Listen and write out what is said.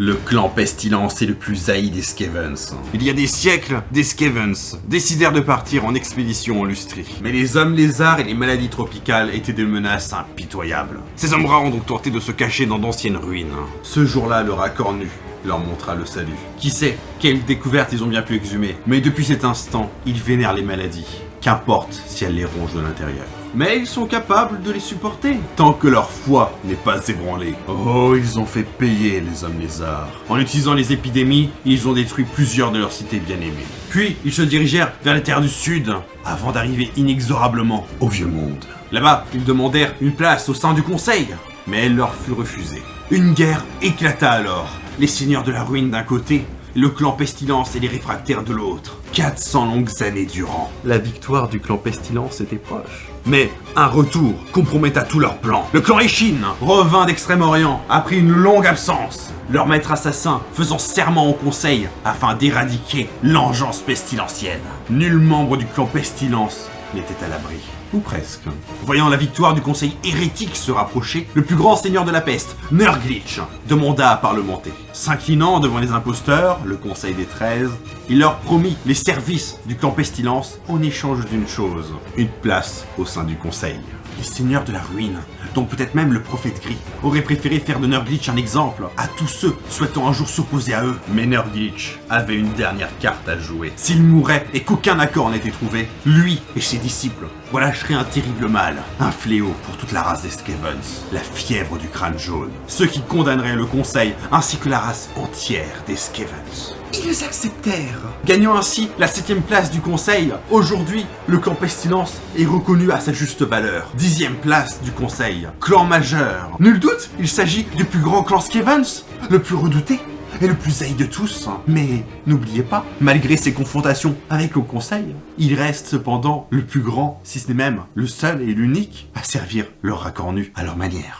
Le clan Pestilence est le plus haï des Skevens. Il y a des siècles, des Skevens décidèrent de partir en expédition en Lustrie. Mais les hommes lézards et les maladies tropicales étaient des menaces impitoyables. Ces hommes rats ont donc tenté de se cacher dans d'anciennes ruines. Ce jour-là, le rat cornu leur montra le salut. Qui sait quelle découverte ils ont bien pu exhumer. Mais depuis cet instant, ils vénèrent les maladies. Qu'importe si elles les rongent de l'intérieur. Mais ils sont capables de les supporter, tant que leur foi n'est pas ébranlée. Oh, ils ont fait payer les hommes lézards. En utilisant les épidémies, ils ont détruit plusieurs de leurs cités bien-aimées. Puis, ils se dirigèrent vers les terres du Sud, avant d'arriver inexorablement au Vieux Monde. Là-bas, ils demandèrent une place au sein du Conseil, mais elle leur fut refusée. Une guerre éclata alors. Les seigneurs de la ruine d'un côté, le clan Pestilence et les réfractaires de l'autre. 400 longues années durant. La victoire du clan Pestilence était proche. Mais un retour compromettait tous leurs plans. Le clan Échine revint d'Extrême-Orient après une longue absence. Leur maître assassin faisant serment au conseil afin d'éradiquer l'engeance pestilentielle. Nul membre du clan Pestilence n'était à l'abri. Ou presque. Voyant la victoire du conseil hérétique se rapprocher, le plus grand seigneur de la peste, Nurglitch, demanda à parlementer. S'inclinant devant les imposteurs, le conseil des 13, il leur promit les services du clan Pestilence en échange d'une chose, une place au sein du conseil. Les seigneurs de la ruine, dont peut-être même le prophète gris, auraient préféré faire de Nurglitch un exemple à tous ceux souhaitant un jour s'opposer à eux. Mais Nurglitch avait une dernière carte à jouer. S'il mourait et qu'aucun accord n'était trouvé, lui et ses disciples relâcheraient un terrible mal, un fléau pour toute la race des Skevens, la fièvre du crâne jaune, ceux qui condamneraient le conseil ainsi que la race entière des Skevens. Ils acceptèrent, gagnant ainsi la 7ème place du conseil. Aujourd'hui, le clan Pestilence est reconnu à sa juste valeur. 10ème place du conseil, clan majeur. Nul doute, il s'agit du plus grand clan Skevens, le plus redouté et le plus haï de tous. Mais n'oubliez pas, malgré ses confrontations avec le conseil, il reste cependant le plus grand, si ce n'est même le seul et l'unique, à servir leur rat cornu à leur manière.